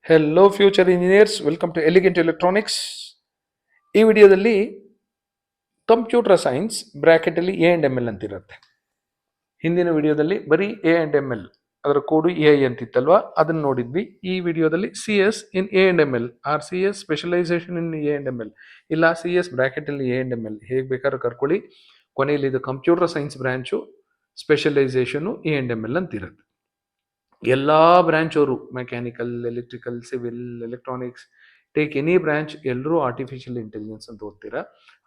Hello future engineers, welcome to Elegant Electronics. ಈ ವಿಡಿಯೋದಲ್ಲಿ computer science ಬ್ರ್ಯಾಕೆಟಲ್ಲಿ ಎ ಅಂಡ್ ಎಮ್ ಎಲ್ ಅಂತಿರುತ್ತೆ. ಹಿಂದಿನ ವಿಡಿಯೋದಲ್ಲಿ ಬರೀ ಎ ಅಂಡ್ ಎಮ್ ಎಲ್, ಅದರ ಕೋಡು ಎ ಅಂತಿತ್ತಲ್ವಾ, ಅದನ್ನು ನೋಡಿದ್ವಿ. ಈ ವಿಡಿಯೋದಲ್ಲಿ C S in A and M L are C S specialisation in A and M L, ಇಲ್ಲ ಸಿ ಎಸ್ ಬ್ರ್ಯಾಕೆಟಲ್ಲಿ ಎ ಅಂಡ್ ಎಮ್ ಎಲ್, ಹೇಗೆ ಬೇಕಾದ್ರೂ ಕರ್ಕೊಳ್ಳಿ. ಕೊನೆಯಲ್ಲಿ ಇದು computer science branch, specialisation A and M L ಅಂತಿರುತ್ತೆ. ಎಲ್ಲ ಬ್ರ್ಯಾಂಚ್ ಅವರು, mechanical, electrical, civil, electronics, take any branch, ಎಲ್ಲರೂ ಆರ್ಟಿಫಿಷಿಯಲ್ ಇಂಟೆಲಿಜೆನ್ಸ್ ಅಂತ ಓದ್ತೀರಾ.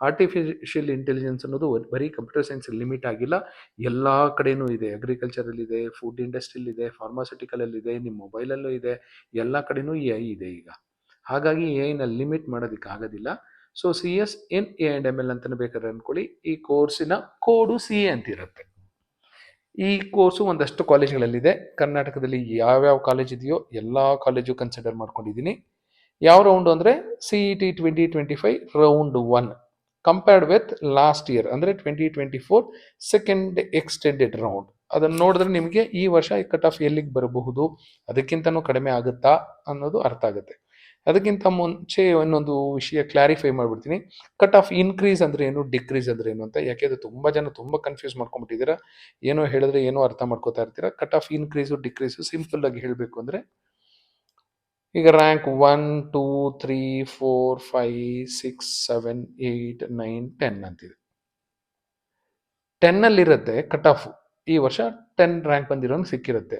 ಆರ್ಟಿಫಿಷಿಯಲ್ ಇಂಟೆಲಿಜೆನ್ಸ್ ಅನ್ನೋದು ಬರೀ ಕಂಪ್ಯೂಟರ್ ಸೈನ್ಸ್ ಲಿಮಿಟ್ ಆಗಿಲ್ಲ, ಎಲ್ಲ ಕಡೆನೂ ಇದೆ. ಅಗ್ರಿಕಲ್ಚರಲ್ಲಿ ಇದೆ, ಫುಡ್ ಇಂಡಸ್ಟ್ರಿಯಲ್ಲಿ ಇದೆ, ಫಾರ್ಮಾಸ್ಯೂಟಿಕಲಲ್ಲಿ ಇದೆ, ನಿಮ್ಮ ಮೊಬೈಲಲ್ಲೂ ಇದೆ, ಎಲ್ಲ ಕಡೆನೂ ಎ ಐ ಇದೆ ಈಗ. ಹಾಗಾಗಿ ಎ ಐನ ಲಿಮಿಟ್ ಮಾಡೋದಕ್ಕೆ ಆಗೋದಿಲ್ಲ. So C S N A and M L ಅಂತಲೇ ಬೇಕಾದ್ರೆ ಅಂದ್ಕೊಳ್ಳಿ. ಈ ಕೋರ್ಸಿನ ಕೋಡು ಸಿ ಎ ಅಂತಿರುತ್ತೆ. ಈ ಕೋರ್ಸು ಒಂದಷ್ಟು ಕಾಲೇಜ್ಗಳಲ್ಲಿದೆ. ಕರ್ನಾಟಕದಲ್ಲಿ ಯಾವ್ಯಾವ ಕಾಲೇಜ್ ಇದೆಯೋ ಎಲ್ಲ ಕಾಲೇಜು ಕನ್ಸಿಡರ್ ಮಾಡ್ಕೊಂಡಿದ್ದೀನಿ. ಯಾವ ರೌಂಡು ಅಂದರೆ CET 2025 round 1 compared with last year ಅಂದರೆ 2024 ಸೆಕೆಂಡ್ ಎಕ್ಸ್ಟೆಂಡೆಡ್ ರೌಂಡ್. ಅದನ್ನು ನೋಡಿದ್ರೆ ನಿಮಗೆ ಈ ವರ್ಷ ಕಟ್ ಆಫ್ ಎಲ್ಲಿಗೆ ಬರಬಹುದು, ಅದಕ್ಕಿಂತನೂ ಕಡಿಮೆ ಆಗುತ್ತಾ ಅನ್ನೋದು ಅರ್ಥ ಆಗುತ್ತೆ. ಅದಕ್ಕಿಂತ ಮುಂಚೆ ಇನ್ನೊಂದು ವಿಷಯ ಕ್ಲಾರಿಫೈ ಮಾಡ್ಬಿಡ್ತೀನಿ. ಕಟ್ ಆಫ್ ಇನ್ಕ್ರೀಸ್ ಅಂದ್ರೆ ಏನು, ಡಿಕ್ರೀಸ್ ಅಂದ್ರೆ ಏನು ಅಂತ. ಯಾಕೆಂದ್ರೆ ತುಂಬಾ ಜನ ತುಂಬಾ ಕನ್ಫ್ಯೂಸ್ ಮಾಡ್ಕೊಂಡ್ಬಿಟ್ಟಿದ್ದೀರಾ. ಏನೋ ಹೇಳಿದ್ರೆ ಏನೋ ಅರ್ಥ ಮಾಡ್ಕೋತಾ ಇರ್ತೀರಾ. Cut off increase decrease simple ಆಗಿ ಹೇಳಬೇಕು ಅಂದ್ರೆ, ಈಗ ರ್ಯಾಂಕ್ 1 2 3 4 5 6 7 8 9 10 ಅಂತಿದೆ. 10 ಅಲ್ಲಿರುತ್ತೆ ಕಟ್ ಆಫ್. ಈ ವರ್ಷ 10 ರ್ಯಾಂಕ್ ಬಂದಿರೋಂಗೆ ಸಿಕ್ಕಿರುತ್ತೆ.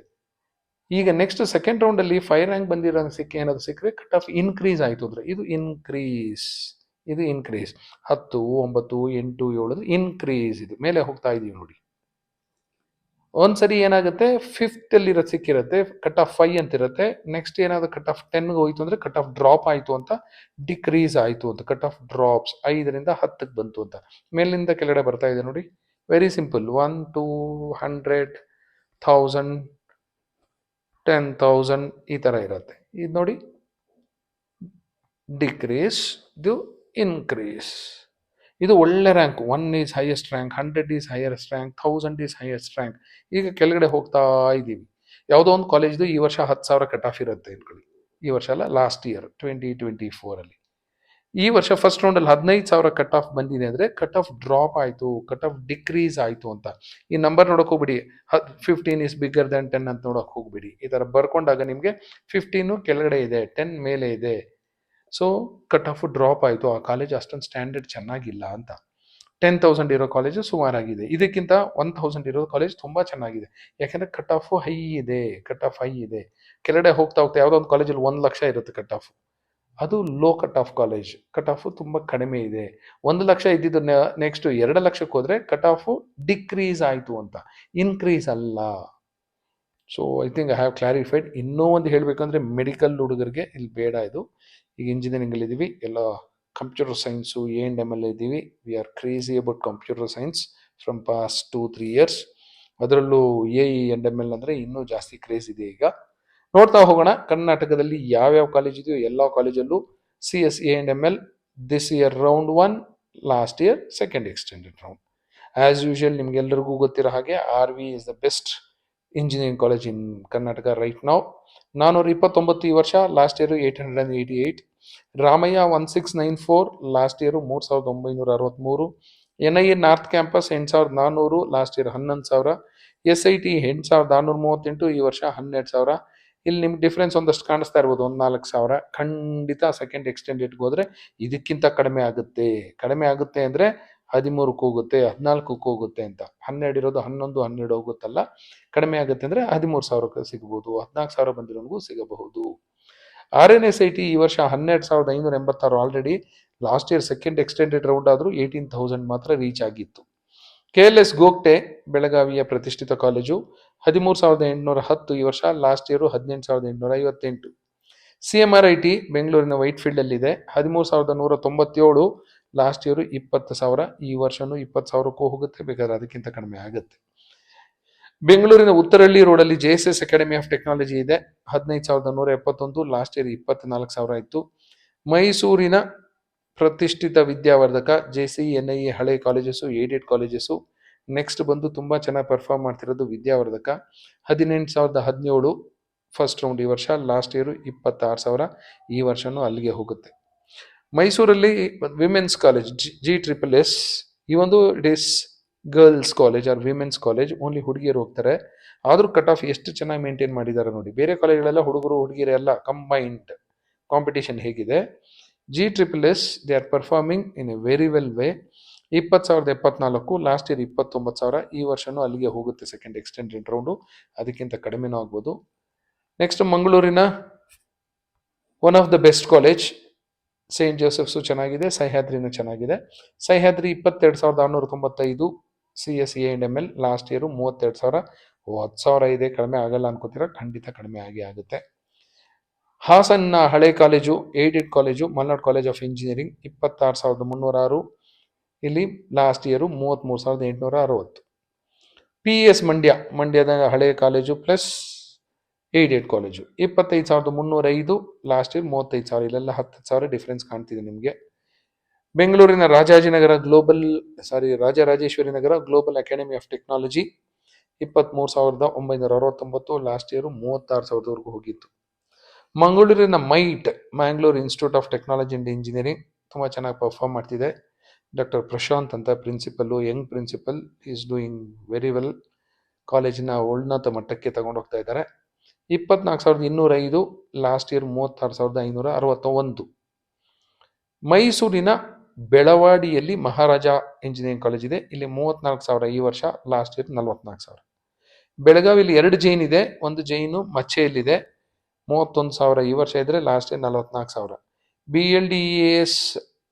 ಈಗ ನೆಕ್ಸ್ಟ್ ಸೆಕೆಂಡ್ ರೌಂಡ್ ಅಲ್ಲಿ 5 ರ್ಯಾಂಕ್ ಬಂದಿರೋ ಏನಾದ್ರು ಸಿಕ್ಕರೆ ಕಟ್ ಆಫ್ ಇನ್ಕ್ರೀಸ್ ಆಯ್ತು ಅಂದ್ರೆ ಇದು ಇನ್ಕ್ರೀಸ್. 10 9 8 7 ಇನ್ಕ್ರೀಸ್, ಇದು ಮೇಲೆ ಹೋಗ್ತಾ ಇದೀವಿ ನೋಡಿ. ಒಂದ್ಸರಿ ಏನಾಗುತ್ತೆ, ಫಿಫ್ತ್ ಅಲ್ಲಿ ಸಿಕ್ಕಿರುತ್ತೆ ಕಟ್ ಆಫ್ 5 ಅಂತ ಇರುತ್ತೆ. ನೆಕ್ಸ್ಟ್ ಏನಾದ್ರು ಕಟ್ ಆಫ್ 10 ಹೋಯ್ತು ಅಂದ್ರೆ ಕಟ್ ಆಫ್ ಡ್ರಾಪ್ ಆಯ್ತು ಅಂತ, ಡಿಕ್ರೀಸ್ ಆಯ್ತು ಅಂತ. ಕಟ್ ಆಫ್ ಡ್ರಾಪ್ಸ್ 5ರಿಂದ 10ಕ್ಕೆ ಬಂತು ಅಂತ. ಮೇಲಿಂದ ಕೆಳಗಡೆ ಬರ್ತಾ ಇದೆ ನೋಡಿ. Very simple. 1 2 100 1000 10,000 ಈ ತರ ಇರುತ್ತೆ. ಇದು ನೋಡಿ, ಡಿಕ್ರೀಸ್, ಇದು ಇನ್ಕ್ರೀಸ್. ಇದು ಒಳ್ಳೆ rank. 1 is highest rank, 100 is highest rank, 1000 is highest rank. ಈಗ ಕೆಳಗಡೆ ಹೋಗ್ತಾ ಇದ್ದೀವಿ. ಯಾವುದೋ ಒಂದು ಕಾಲೇಜ್ದು ಈ ವರ್ಷ 10,000 ಕಟ್ ಆಫ್ ಇರುತ್ತೆ ಅನ್ಕೊಳ್ಳಿ. ಈ ವರ್ಷ ಅಲ್ಲ, ಲಾಸ್ಟ್ ಇಯರ್ 2024 ಅಲ್ಲಿ. ಈ ವರ್ಷ ಫಸ್ಟ್ ರೌಂಡ್ ಅಲ್ಲಿ 15,000 ಕಟ್ ಆಫ್ ಬಂದಿದೆ ಅಂದ್ರೆ ಕಟ್ ಆಫ್ ಡ್ರಾಪ್ ಆಯ್ತು, ಕಟ್ ಆಫ್ ಡಿಕ್ರೀಸ್ ಆಯ್ತು ಅಂತ. ಈ ನಂಬರ್ ನೋಡಕ್ ಹೋಗ್ಬಿಡಿ, 15 ಇಸ್ ಬಿಗ್ಗರ್ ದನ್ 10 ಅಂತ ನೋಡಕ್ ಹೋಗ್ಬಿಡಿ. ಈ ತರ ಬರ್ಕೊಂಡಾಗ ನಿಮ್ಗೆ 15 ಕೆಳಗಡೆ ಇದೆ, 10 ಮೇಲೆ ಇದೆ. ಸೊ ಕಟ್ ಆಫ್ ಡ್ರಾಪ್ ಆಯ್ತು, ಆ ಕಾಲೇಜ್ ಅಷ್ಟೊಂದು ಸ್ಟ್ಯಾಂಡರ್ಡ್ ಚೆನ್ನಾಗಿಲ್ಲ ಅಂತ. 10,000 ಇರೋ ಕಾಲೇಜು ಸುಮಾರಾಗಿದೆ, ಇದಕ್ಕಿಂತ 1,000 ಇರೋ ಕಾಲೇಜ್ ತುಂಬಾ ಚೆನ್ನಾಗಿದೆ. ಯಾಕಂದ್ರೆ ಕಟ್ ಆಫ್ ಹೈ ಇದೆ, ಕೆಳಗಡೆ ಹೋಗ್ತಾ ಹೋಗ್ತಾ ಯಾವುದೋ ಒಂದು ಕಾಲೇಜಲ್ಲಿ 1 ಲಕ್ಷ ಇರುತ್ತೆ ಕಟ್ ಆಫ್, ಅದು low cut off college. Cut off ತುಂಬಾ ಕಡಿಮೆ ಇದೆ. 1 ಲಕ್ಷ ಇದ್ದಿದ್ದು ನೆಕ್ಸ್ಟ್ 2 ಲಕ್ಷಕ್ಕೆ ಹೋದ್ರೆ ಕಟ್ ಆಫ್ ಡಿಕ್ರೀಸ್ ಆಯ್ತು ಅಂತ, ಇನ್ಕ್ರೀಸ್ ಅಲ್ಲ. So I think I have clarified. ಇನ್ನೂ ಒಂದು ಹೇಳಬೇಕಂದ್ರೆ, ಮೆಡಿಕಲ್ ಹುಡುಗರಿಗೆ ಇಲ್ಲಿ ಬೇಡ ಇದು. ಈಗ ಇಂಜಿನಿಯರಿಂಗ್ ಅಲ್ಲಿ ಇದೀವಿ, ಎಲ್ಲ computer science A and M L ಇದ್ದೀವಿ. We are crazy about computer science from past 2-3 years. ಅದರಲ್ಲೂ A I and M L ಅಂದ್ರೆ ಇನ್ನೂ ಜಾಸ್ತಿ ಕ್ರೇಜ್ ಇದೆ ಈಗ. ನೋಡ್ತಾ ಹೋಗೋಣ, ಕರ್ನಾಟಕದಲ್ಲಿ ಯಾವ್ಯಾವ ಕಾಲೇಜ್ ಇದೆಯೋ ಎಲ್ಲ ಕಾಲೇಜಲ್ಲೂ C S A and M L this year round 1, last year second extended round. As usual ನಿಮ್ಗೆಲ್ರಿಗೂ ಗೊತ್ತಿರೋ ಹಾಗೆ R V is the best engineering college in Karnataka right now. 429 ಈ ವರ್ಷ, last year 888. Ramaiah 1694, last year 3,963. NIA north campus 8,400, last year 11,000. SIT 8,638, ಈ ವರ್ಷ 12,000. ಇಲ್ಲಿ ನಿಮ್ಗೆ difference ಒಂದಷ್ಟು ಕಾಣಿಸ್ತಾ ಇರ್ಬೋದು, 4,000. ಖಂಡಿತ ಸೆಕೆಂಡ್ ಎಕ್ಸ್ಟೆಂಡೆಡ್ಗೆ ಹೋದ್ರೆ ಇದಕ್ಕಿಂತ ಕಡಿಮೆ ಆಗುತ್ತೆ ಅಂದ್ರೆ 13ಕ್ಕೆ ಹೋಗುತ್ತೆ, 14ಕ್ಕೆ ಹೋಗುತ್ತೆ ಅಂತ. 12 ಇರೋದು 11 12 ಹೋಗುತ್ತಲ್ಲ, ಕಡಿಮೆ ಆಗುತ್ತೆ ಅಂದ್ರೆ 13,000 ಸಿಗಬಹುದು, 14,000 ಬಂದಿರೋನ್ಗೂ ಸಿಗಬಹುದು. RNSIT ಈ ವರ್ಷ 12,586 already. Last year second extended round ಆದ್ರೂ 18,000 ಮಾತ್ರ ರೀಚ್ ಆಗಿತ್ತು. KLS ಗೋಗ್ಟೆ ಬೆಳಗಾವಿಯ ಪ್ರತಿಷ್ಠಿತ ಕಾಲೇಜು 13,810 ಈ ವರ್ಷ, ಲಾಸ್ಟ್ ಇಯರ್ 18,858. CMRIT ಬೆಂಗಳೂರಿನ ವೈಟ್ ಫೀಲ್ಡ್ ಅಲ್ಲಿ ಇದೆ, 13,197, ಲಾಸ್ಟ್ ಇಯರ್ 20,000. ಈ ವರ್ಷನೂ 20,000ಕ್ಕೂ ಹೋಗುತ್ತೆ, ಬೇಕಾದ್ರೆ ಅದಕ್ಕಿಂತ ಕಡಿಮೆ ಆಗುತ್ತೆ. ಬೆಂಗಳೂರಿನ ಉತ್ತರಹಳ್ಳಿ ರೋಡಲ್ಲಿ JSS ಅಕಾಡೆಮಿ ಆಫ್ ಟೆಕ್ನಾಲಜಿ ಇದೆ, 15,171, ಲಾಸ್ಟ್ ಇಯರ್ 24,000 ಇತ್ತು. ಮೈಸೂರಿನ ಪ್ರತಿಷ್ಠಿತ ವಿದ್ಯಾವರ್ಧಕ JCNIA ಹಳೆ ಕಾಲೇಜಸ್ಸು, ಏಡೆಡ್ ಕಾಲೇಜಸ್ಸು. ನೆಕ್ಸ್ಟ್ ಬಂದು ತುಂಬಾ ಚೆನ್ನಾಗಿ ಪರ್ಫಾರ್ಮ್ ಮಾಡ್ತಿರೋದು ವಿದ್ಯಾವರ್ಧಕ, 18,017. ಫಸ್ಟ್ ರೌಂಡ್ ಈ ವರ್ಷ, ಲಾಸ್ಟ್ ಇಯರ್ 26,000, ಈ ವರ್ಷನೂ ಅಲ್ಲಿಗೆ ಹೋಗುತ್ತೆ. ಮೈಸೂರಲ್ಲಿ ವಿಮೆನ್ಸ್ ಕಾಲೇಜ್ G-SSS, ಈ ಒಂದು it is girls college or women's college, only ಹುಡುಗಿಯರು ಹೋಗ್ತಾರೆ. ಆದ್ರೂ ಕಟ್ ಆಫ್ ಎಷ್ಟು ಚೆನ್ನಾಗಿ ಮೇಂಟೈನ್ ಮಾಡಿದ್ದಾರೆ ನೋಡಿ. ಬೇರೆ ಕಾಲೇಜ್ಗಳೆಲ್ಲ ಹುಡುಗರು ಹುಡುಗಿಯರು ಎಲ್ಲ ಕಂಬೈನ್ಡ್ ಕಾಂಪಿಟೇಷನ್ ಹೇಗಿದೆ. G-SSS they are performing in a very well way. 20,074, last year 29,000, ಈ ವರ್ಷನೂ ಅಲ್ಲಿಗೆ ಹೋಗುತ್ತೆ ಸೆಕೆಂಡ್ ಎಕ್ಸ್ಟೆಂಡೆಡ್ ರೌಂಡು, ಅದಕ್ಕಿಂತ ಕಡಿಮೆನೂ ಆಗ್ಬೋದು. ನೆಕ್ಸ್ಟ್ ಮಂಗಳೂರಿನ one of the best college Saint Joseph's ಚೆನ್ನಾಗಿದೆ, ಸಹ್ಯಾದ್ರಿನೂ ಚೆನ್ನಾಗಿದೆ. Sahyadri 22,695 CSE&ML, last year 32,000. 10,000 ಇದೆ, ಕಡಿಮೆ ಆಗಲ್ಲ ಅನ್ಕೋತೀರ, ಖಂಡಿತ ಕಡಿಮೆ ಆಗೇ ಆಗುತ್ತೆ. ಹಾಸನ್ನ ಹಳೆ college, aided college, Malnad college of engineering, 26,306, ಇಲ್ಲಿ ಲಾಸ್ಟ್ ಇಯರು 33,860. PS ಮಂಡ್ಯದ ಹಳೆ college plus aided college 25,305, last year 35,000, ಇಲ್ಲೆಲ್ಲ 10,000 ಡಿಫ್ರೆನ್ಸ್ ಕಾಣ್ತಿದೆ ನಿಮಗೆ. ಬೆಂಗಳೂರಿನ Rajarajeshwari Nagar global academy of technology 23,969, last year 36,000ವರೆಗೂ ಹೋಗಿತ್ತು. ಮಂಗಳೂರಿನ Mangalore institute of technology and engineering ತುಂಬ ಚೆನ್ನಾಗಿ ಪರ್ಫಾರ್ಮ್ ಮಾಡ್ತಿದೆ. ಡಾಕ್ಟರ್ ಪ್ರಶಾಂತ್ ಅಂತ principal, young principal, is doing very well. ಕಾಲೇಜಿನ ಉನ್ನತ ಮಟ್ಟಕ್ಕೆ ತಗೊಂಡೋಗ್ತಾ ಇದ್ದಾರೆ. 24,205, ಲಾಸ್ಟ್ ಇಯರ್ 36,561. ಮೈಸೂರಿನ ಬೆಳವಾಡಿಯಲ್ಲಿ ಮಹಾರಾಜ ಇಂಜಿನಿಯರಿಂಗ್ ಕಾಲೇಜ್ ಇದೆ, ಇಲ್ಲಿ 34,000 ಈ ವರ್ಷ, ಲಾಸ್ಟ್ ಇಯರ್ 44,000. ಬೆಳಗಾವಿಯಲ್ಲಿ 2 ಜೈನ್ ಇದೆ, ಒಂದು ಜೈನು ಮಚ್ಚೆಯಲ್ಲಿದೆ, 31,000 ಈ ವರ್ಷ ಇದ್ರೆ, last year 44,000. BLDES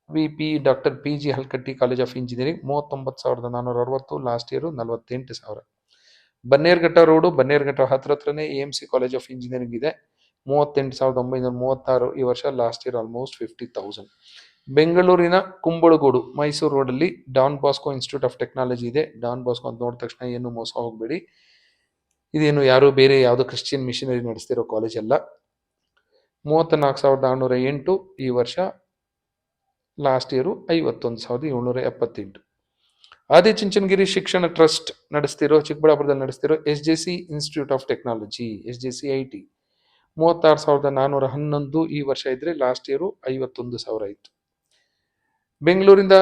VP doctor PG Halkatti college of engineering 39,460, last year 48,000. Bannerghatta road, Bannerghatta ಹತ್ರನೇ AMC ಕಾಲೇಜ್ ಆಫ್ ಇಂಜಿನಿಯರಿಂಗ್ ಇದೆ, 38,936 ಈ ವರ್ಷ, ಲಾಸ್ಟ್ ಇಯರ್ ಆಲ್ಮೋಸ್ಟ್ 50,000. ಬೆಂಗಳೂರಿನ ಕುಂಬಳಗೂಡು ಮೈಸೂರು ರೋಡಲ್ಲಿ Don Bosco institute of technology ಇದೆ. ಡಾನ್ ಬಾಸ್ಕೋ ಅಂತ ನೋಡಿದ ತಕ್ಷಣ ಏನು ಮೋಸ ಹೋಗಬೇಡಿ, ಇದೇನು ಯಾರು ಬೇರೆ ಯಾವುದೋ ಕ್ರಿಶ್ಚಿಯನ್ ಮಿಷನರಿ ನಡೆಸ್ತಿರೋ ಕಾಲೇಜ್ ಅಲ್ಲ. 34,608 ಈ ವರ್ಷ, ಲಾಸ್ಟ್ ಇಯರು 51,778. ಆದಿಚುಂಚನಗಿರಿ ಶಿಕ್ಷಣ ಟ್ರಸ್ಟ್ ಚಿಕ್ಕಬಳ್ಳಾಪುರದಲ್ಲಿ ನಡೆಸ್ತಿರೋ SJC institute of technology, SJC IT, 36,411 ಈ ವರ್ಷ ಇದ್ರೆ, ಲಾಸ್ಟ್ ಇಯರು 51,000 ಇತ್ತು. ಬೆಂಗಳೂರಿಂದ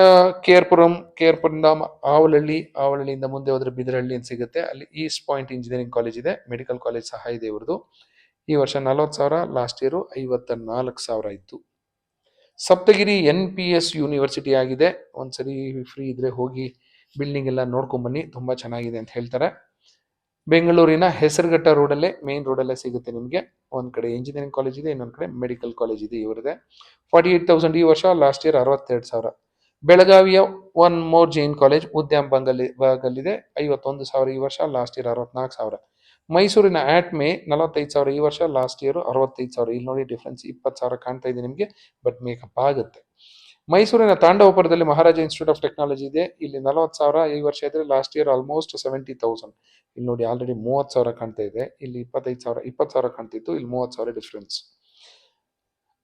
ಕೇರ್ಪುರದಿಂದ ಆವಳಹಳ್ಳಿಯಿಂದ ಮುಂದೆ ಹೋದ್ರೆ ಬಿದರಹಳ್ಳಿ ಅಂತ ಸಿಗುತ್ತೆ, ಅಲ್ಲಿ ಈಸ್ಟ್ ಪಾಯಿಂಟ್ ಇಂಜಿನಿಯರಿಂಗ್ ಕಾಲೇಜ್ ಇದೆ, ಮೆಡಿಕಲ್ ಕಾಲೇಜ್ ಸಹ ಇದೆ ಇವ್ರದ್ದು. ಈ ವರ್ಷ 40,000, ಲಾಸ್ಟ್ ಇಯರು 54,000 ಇತ್ತು. ಸಪ್ತಗಿರಿ NPS ಯೂನಿವರ್ಸಿಟಿ ಆಗಿದೆ, ಒಂದ್ಸರಿ ಫ್ರೀ ಇದ್ರೆ ಹೋಗಿ ಬಿಲ್ಡಿಂಗ್ ಎಲ್ಲ ನೋಡ್ಕೊಂಬನ್ನಿ, ತುಂಬ ಚೆನ್ನಾಗಿದೆ ಅಂತ ಹೇಳ್ತಾರೆ. ಬೆಂಗಳೂರಿನ ಹೆಸರುಘಟ್ಟ ರೋಡಲ್ಲೇ, ಮೇನ್ ರೋಡಲ್ಲೇ ಸಿಗುತ್ತೆ ನಿಮಗೆ. ಒಂದ್ ಕಡೆ ಇಂಜಿನಿಯರಿಂಗ್ ಕಾಲೇಜ್ ಇದೆ, ಇನ್ನೊಂದ್ ಕಡೆ ಮೆಡಿಕಲ್ ಕಾಲೇಜ್ ಇದೆ ಇವರದೇ. 48,000 ಈ ವರ್ಷ, ಲಾಸ್ಟ್ ಇಯರ್ 62,000. ಬೆಳಗಾವಿಯ ಒನ್ ಮೋರ್ ಜೈನ್ ಕಾಲೇಜ್ ಉದ್ಯಾನ ಭಾಗಲ್ಲಿದೆ, 51,000 ಈ ವರ್ಷ, ಲಾಸ್ಟ್ ಇಯರ್ 64,000. ಮೈಸೂರಿನ ATME 45,000 ಈ ವರ್ಷ, ಲಾಸ್ಟ್ ಇಯರ್ 65,000. ಇಲ್ಲಿ ನೋಡಿ ಡಿಫ್ರೆನ್ಸ್ 20,000 ಕಾಣ್ತಾ ಇದೆ ನಿಮಗೆ, ಬಟ್ ಮೇಕಪ್ ಆಗುತ್ತೆ. ಮೈಸೂರಿನ ತಾಂಡವಪುರದಲ್ಲಿ ಮಹಾರಾಜ ಇನ್ಸ್ಟಿಟ್ಯೂಟ್ ಆಫ್ ಟೆಕ್ನಾಲಜಿ ಇದೆ, ಇಲ್ಲಿ 40,000 ಈ ವರ್ಷ ಇದ್ರೆ, ಲಾಸ್ಟ್ ಇಯರ್ ಆಲ್ಮೋಸ್ಟ್ 70,000. ಇಲ್ಲಿ ನೋಡಿ ಆಲ್ರೆಡಿ 30,000 ಕಾಣ್ತಾ ಇದೆ, ಇಲ್ಲಿ 20,000 ಕಾಣ್ತಿತ್ತು, ಇಲ್ಲಿ 30,000 ಡಿಫ್ರೆನ್ಸ್.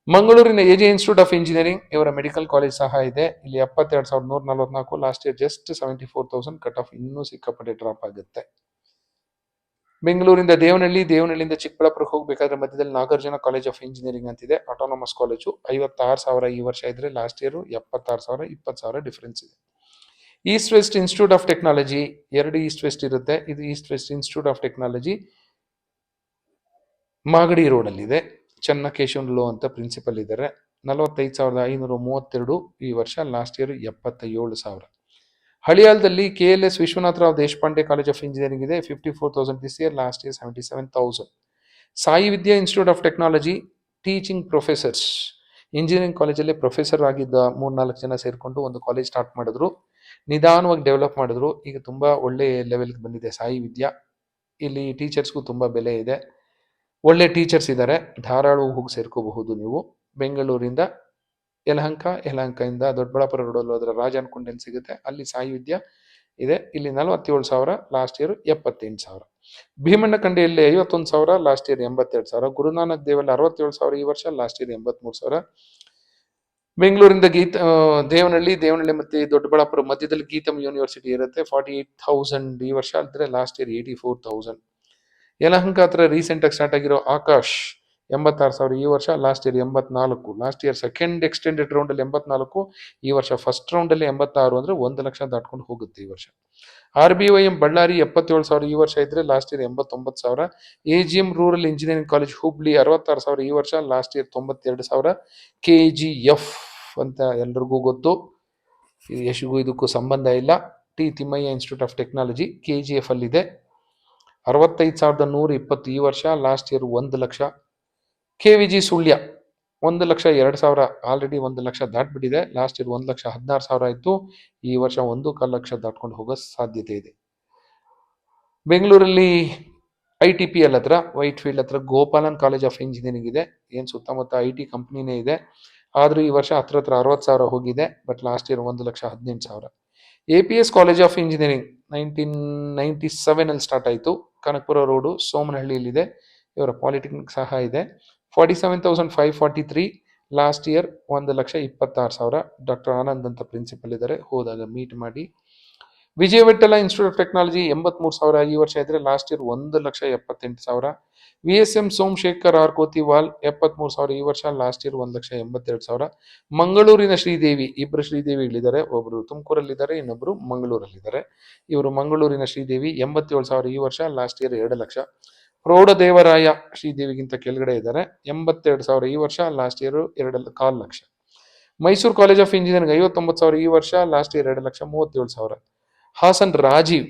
ಮಂಗಳೂರಿನ AJ ಇನ್ಸ್ಟಿಟ್ಯೂಟ್ ಆಫ್ ಇಂಜಿನಿಯರಿಂಗ್ ಇವರ ಮೆಡಿಕಲ್ ಕಾಲೇಜ್ ಸಹ ಇದೆ, ಇಲ್ಲಿ 72,144, last year just 74,000. Cut off ಇನ್ನೂ ಸಿಕ್ಕಾಪಟ್ಟೆ ಡ್ರಾಪ್ ಆಗುತ್ತೆ. ಬೆಂಗಳೂರಿಂದ ದೇವನಹಳ್ಳಿಯಿಂದ ಚಿಕ್ಕಬಳ್ಳಾಪುರಕ್ಕೆ ಹೋಗಬೇಕಾದ್ರೆ ಮಧ್ಯದಲ್ಲಿ ನಾಗಾರ್ಜುನ ಕಾಲೇಜ್ ಆಫ್ ಇಂಜಿನಿಯರಿಂಗ್ ಅಂತಿದೆ, ಆಟೋನಮಸ್ ಕಾಲೇಜು, 56,000 ಈ ವರ್ಷ ಇದ್ರೆ, ಲಾಸ್ಟ್ ಇಯರ್ 76,000, 20,000 ಡಿಫರೆನ್ಸ್ ಇದೆ. East west institute of technology, 2 east west ಇರುತ್ತೆ, ಇದು east west institute of technology Magadi ರೋಡಲ್ಲಿದೆ. ಚನ್ನಕೇಶವನ್ ಅಂತ ಪ್ರಿನ್ಸಿಪಲ್ ಇದ್ದಾರೆ, 45,532 ಈ ವರ್ಷ, last year 77,000. ಹಳಿಯಾಳದಲ್ಲಿ KLS Vishwanath Rao Deshpande college of engineering ಇದೆ, 54,000 this year, last year 77,000. Sai Vidya institute of technology teaching professors, engineering ಕಾಲೇಜಲ್ಲಿ ಪ್ರೊಫೆಸರ್ ಆಗಿದ್ದ 3-4 ಜನ ಸೇರಿಕೊಂಡು ಒಂದು ಕಾಲೇಜ್ ಸ್ಟಾರ್ಟ್ ಮಾಡಿದ್ರು, ನಿಧಾನವಾಗಿ ಡೆವಲಪ್ ಮಾಡಿದ್ರು, ಈಗ ತುಂಬ ಒಳ್ಳೆ ಲೆವೆಲ್ಗೆ ಬಂದಿದೆ ಸಾಯಿ ವಿದ್ಯಾ. ಇಲ್ಲಿ ಟೀಚರ್ಸ್ಗೂ ತುಂಬ ಬೆಲೆ ಇದೆ, ಒಳ್ಳೆ ಟೀಚರ್ಸ್ ಇದ್ದಾರೆ, ಧಾರಾಳವಾಗಿ ಹೋಗಿ ಸೇರ್ಕೋಬಹುದು ನೀವು. ಬೆಂಗಳೂರಿಂದ ಯಲಹಂಕದಿಂದ ದೊಡ್ಡಬಳ್ಳಾಪುರ ರೋಡಲ್ಲಿ ಹೋದ್ರೆ ರಾಜನ್ ಕುಂಡ್ ಸಿಗುತ್ತೆ, ಅಲ್ಲಿ ಸಾಯಿ ವಿದ್ಯಾ ಇದೆ, ಇಲ್ಲಿ 47,000, ಲಾಸ್ಟ್ ಇಯರ್ 78,000. ಭೀಮಣ್ಣಕಂಡಿಯಲ್ಲಿ 51,000, ಲಾಸ್ಟ್ ಇಯರ್ 82,000. ಗುರುನಾನಕ್ ದೇವಲ್ಲಿ 67,000 ಈ ವರ್ಷ, ಲಾಸ್ಟ್ ಇಯರ್ 83,000. ಬೆಂಗಳೂರಿಂದ ದೇವನಹಳ್ಳಿ ಮತ್ತೆ ದೊಡ್ಡಬಳ್ಳಾಪುರ ಮಧ್ಯದಲ್ಲಿ ಗೀತಮ್ ಯೂನಿವರ್ಸಿಟಿ ಇರುತ್ತೆ, 48,000 ಈ ವರ್ಷ ಇದ್ರೆ, ಲಾಸ್ಟ್ ಇಯರ್ 84,000. ಯಲಹಂಕ ಹತ್ರ ರೀಸೆಂಟಾಗಿ ಸ್ಟಾರ್ಟ್ ಆಗಿರೋ ಆಕಾಶ್ 86,000 ಈ ವರ್ಷ, last year 84, last year second extended ರೌಂಡಲ್ಲಿ 84, ಈ ವರ್ಷ ಫಸ್ಟ್ ರೌಂಡಲ್ಲಿ 86, ಅಂದರೆ 1,00,000 ದಾಟ್ಕೊಂಡು ಹೋಗುತ್ತೆ ಈ ವರ್ಷ. RBOM ಬಳ್ಳಾರಿ 77,000 ಈ ವರ್ಷ ಇದ್ರೆ, last year 89,000. AGM rural engineering college Hubli 66,000 ಈ ವರ್ಷ, ಲಾಸ್ಟ್ ಇಯರ್ 92,000. KGF ಅಂತ ಎಲ್ರಿಗೂ ಗೊತ್ತು, ಯಶಿಗೂ ಇದಕ್ಕೂ ಸಂಬಂಧ ಇಲ್ಲ. T Thimmaiah institute of technology KGF ಅಲ್ಲಿದೆ, 65,120 ಈ ವರ್ಷ, last year 1,00,000. KVG Sullia 1,02,000, already 1,00,000 ದಾಟ್ಬಿಟ್ಟಿದೆ, ಲಾಸ್ಟ್ ಇಯರ್ 1,16,000 ಆಯಿತು, ಈ ವರ್ಷ 1,25,000 ದಾಟ್ಕೊಂಡು ಹೋಗೋ ಸಾಧ್ಯತೆ ಇದೆ. ಬೆಂಗಳೂರಲ್ಲಿ ITPL ಹತ್ರ, ವೈಟ್ ಫೀಲ್ಡ್ ಹತ್ರ ಗೋಪಾಲನ್ ಕಾಲೇಜ್ ಆಫ್ ಇಂಜಿನಿಯರಿಂಗ್ ಇದೆ. ಏನು ಸುತ್ತಮುತ್ತ IT ಕಂಪ್ನಿನೇ ಇದೆ, ಆದರೂ ಈ ವರ್ಷ ಹತ್ರ 60,000 ಹೋಗಿದೆ, but last year 1,18,000. APS college of engineering 1997 start ಆಯಿತು, ಕನಕಪುರ ರೋಡು ಸೋಮನಹಳ್ಳಿಯಲ್ಲಿದೆ, ಇವರ ಪಾಲಿಟೆಕ್ನಿಕ್ ಸಹ ಇದೆ. 47,543, ಲಾಸ್ಟ್ ಇಯರ್ 1,26,000. ಡಾಕ್ಟರ್ ಆನಂದ್ ಅಂತ ಪ್ರಿನ್ಸಿಪಲ್ ಇದ್ದಾರೆ, ಹೋದಾಗ ಮೀಟ್ ಮಾಡಿ. Vijaya Vittala institute of technology 83,000 ಈ ವರ್ಷ ಇದ್ರೆ, last year 1,78,000. VSM Somashekhar R Kothiwal 73,000 ಈ ವರ್ಷ, ಲಾಸ್ಟ್ ಇಯರ್ 1,82,000. ಮಂಗಳೂರಿನ ಶ್ರೀದೇವಿ, ಇಬ್ಬರು ಶ್ರೀದೇವಿಗಳಿದ್ದಾರೆ, ಒಬ್ಬರು ತುಮಕೂರಲ್ಲಿದ್ದಾರೆ, ಇನ್ನೊಬ್ಬರು ಮಂಗಳೂರಲ್ಲಿದ್ದಾರೆ. ಇವರು ಮಂಗಳೂರಿನ ಶ್ರೀದೇವಿ 87,000 ಈ ವರ್ಷ, ಲಾಸ್ಟ್ ಇಯರ್ 2,00,000. ಪ್ರೌಢದೇವರಾಯ ಶ್ರೀದೇವಿಗಿಂತ ಕೆಳಗಡೆ ಇದ್ದಾರೆ, 82,000 ಈ ವರ್ಷ, last year 2,25,000. Mysuru college of engineering 59,000 ಈ ವರ್ಷ, ಲಾಸ್ಟ್ ಇಯರ್ 2,37,000. ಹಾಸನ್ ರಾಜೀವ್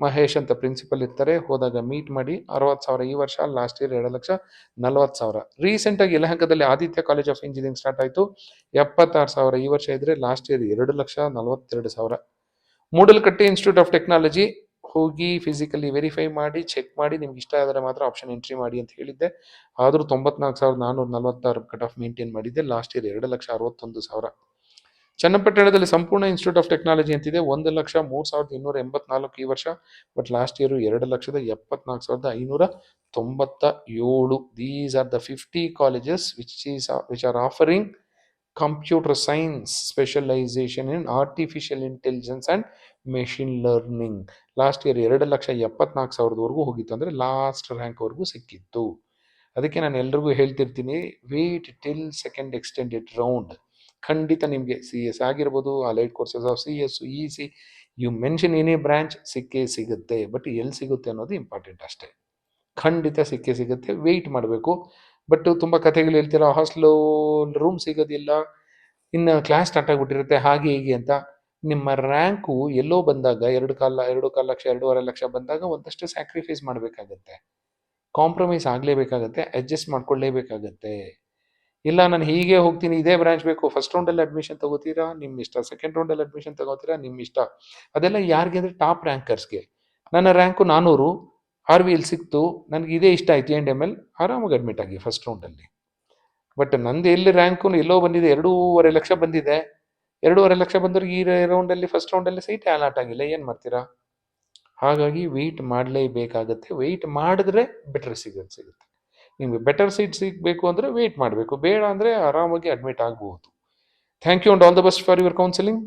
ಮಹೇಶ್ ಅಂತ ಪ್ರಿನ್ಸಿಪಲ್ ಇರ್ತಾರೆ, ಹೋದಾಗ ಮೀಟ್ ಮಾಡಿ. 60,000 ಈ ವರ್ಷ, ಲಾಸ್ಟ್ ಇಯರ್ 2,40,000. ರೀಸೆಂಟ್ ಆಗಿ ಯಲಹಂಕದಲ್ಲಿ Aditya college of engineering start ಆಯಿತು, 76,000 ಈ ವರ್ಷ ಇದ್ರೆ, last year 2,42,000. Moodalakatte institute of technology ಹೋಗಿ ಫಿಸಿಕಲಿ ವೆರಿಫೈ ಮಾಡಿ, ಚೆಕ್ ಮಾಡಿ, ನಿಮ್ಗೆ ಇಷ್ಟ ಆದರೆ ಮಾತ್ರ ಆಪ್ಷನ್ ಎಂಟ್ರಿ ಮಾಡಿ ಅಂತ ಹೇಳಿದ್ದೆ, ಆದರೂ 94,446 ಕಟ್ ಆಫ್ ಮೇಂಟೈನ್ ಮಾಡಿದ್ದೆ, ಲಾಸ್ಟ್ ಇಯರ್ 2,61,000. ಚನ್ನಪಟ್ಟಣದಲ್ಲಿ ಸಂಪೂರ್ಣ ಇನ್ಸ್ಟಿಟ್ಯೂಟ್ ಆಫ್ ಟೆಕ್ನಾಲಜಿ ಅಂತಿದೆ, 1,03,284 ಈ ವರ್ಷ, but last year 2,74,597. These are the 50 colleges which are offering computer science specialisation in artificial intelligence and machine learning. Last year 2,74,000ವರೆಗೂ ಹೋಗಿತ್ತು, ಅಂದರೆ ಲಾಸ್ಟ್ ರ್ಯಾಂಕ್ವರೆಗೂ ಸಿಕ್ಕಿತ್ತು. ಅದಕ್ಕೆ ನಾನು ಎಲ್ರಿಗೂ ಹೇಳ್ತಿರ್ತೀನಿ, wait till second extended round. ಖಂಡಿತ ನಿಮಗೆ CS ಆಗಿರ್ಬೋದು, allied courses of CS, EC, you mention any branch ಸಿಕ್ಕೇ ಸಿಗುತ್ತೆ, ಬಟ್ ಎಲ್ಲಿ ಸಿಗುತ್ತೆ ಅನ್ನೋದು ಇಂಪಾರ್ಟೆಂಟ್ ಅಷ್ಟೇ. ಖಂಡಿತ ಸಿಕ್ಕೇ ಸಿಗುತ್ತೆ, ವೆಯ್ಟ್ ಮಾಡಬೇಕು. ಬಟ್ ತುಂಬ ಕಥೆಗಳು ಹೇಳ್ತೀರಾ, ಹಾಸ್ಟೆಲು ರೂಮ್ ಸಿಗೋದಿಲ್ಲ, ಇನ್ನು ಕ್ಲಾಸ್ ಸ್ಟಾರ್ಟ್ ಆಗಿಬಿಟ್ಟಿರುತ್ತೆ, ಹಾಗೆ ಹೀಗೆ ಅಂತ. ನಿಮ್ಮ ರ್ಯಾಂಕು ಎಲ್ಲೋ ಬಂದಾಗ 2,15,000, 2,50,000 ಬಂದಾಗ ಒಂದಷ್ಟು ಸ್ಯಾಕ್ರಿಫೈಸ್ ಮಾಡಬೇಕಾಗತ್ತೆ, ಕಾಂಪ್ರಮೈಸ್ ಆಗಲೇಬೇಕಾಗತ್ತೆ, ಅಡ್ಜಸ್ಟ್ ಮಾಡ್ಕೊಳ್ಳೇಬೇಕಾಗತ್ತೆ. ಇಲ್ಲ ನಾನು ಹೀಗೆ ಹೋಗ್ತೀನಿ, ಇದೇ ಬ್ರಾಂಚ್ ಬೇಕು, ಫಸ್ಟ್ ರೌಂಡಲ್ಲಿ ಅಡ್ಮಿಷನ್ ತಗೋತೀರಾ ನಿಮ್ಮ ಇಷ್ಟ, ಸೆಕೆಂಡ್ ರೌಂಡಲ್ಲಿ ಅಡ್ಮಿಷನ್ ತಗೋತೀರಾ ನಿಮ್ಮ ಇಷ್ಟ. ಅದೆಲ್ಲ ಯಾರಿಗೆ ಅಂದರೆ ಟಾಪ್ ರ್ಯಾಂಕರ್ಸ್ಗೆ. ನನ್ನ ರ್ಯಾಂಕು 400, RVL ಸಿಕ್ತು, ನನಗೆ ಇದೇ ಇಷ್ಟ ಆಯಿತು, A&M ಆರಾಮಾಗಿ ಅಡ್ಮಿಟ್ ಆಗಿ ಫಸ್ಟ್ ರೌಂಡಲ್ಲಿ. ಬಟ್ ನಂದು ಎಲ್ಲಿ ರ್ಯಾಂಕು ಎಲ್ಲೋ ಬಂದಿದೆ, 2,50,000 ಬಂದಿದೆ, 2,50,000 ಬಂದವ್ರಿಗೆ ಈ ರೌಂಡಲ್ಲಿ ಫಸ್ಟ್ ರೌಂಡಲ್ಲಿ ಸೈಟ್ ಅಲಾಟ್ ಆಗಿಲ್ಲ, ಏನು ಮಾಡ್ತೀರಾ? ಹಾಗಾಗಿ ವೆಯ್ಟ್ ಮಾಡಲೇಬೇಕಾಗತ್ತೆ. ವೆಯ್ಟ್ ಮಾಡಿದ್ರೆ ಬೆಟರ್ ಸಿಗುತ್ತೆ. ನಿಮಗೆ ಬೆಟರ್ ಸೀಟ್ ಸಿಗಬೇಕು ಅಂದರೆ ವೆಯ್ಟ್ ಮಾಡಬೇಕು, ಬೇಡ ಅಂದರೆ ಆರಾಮಾಗಿ ಅಡ್ಮಿಟ್ ಆಗಬಹುದು. Thank you and all the best for your counselling.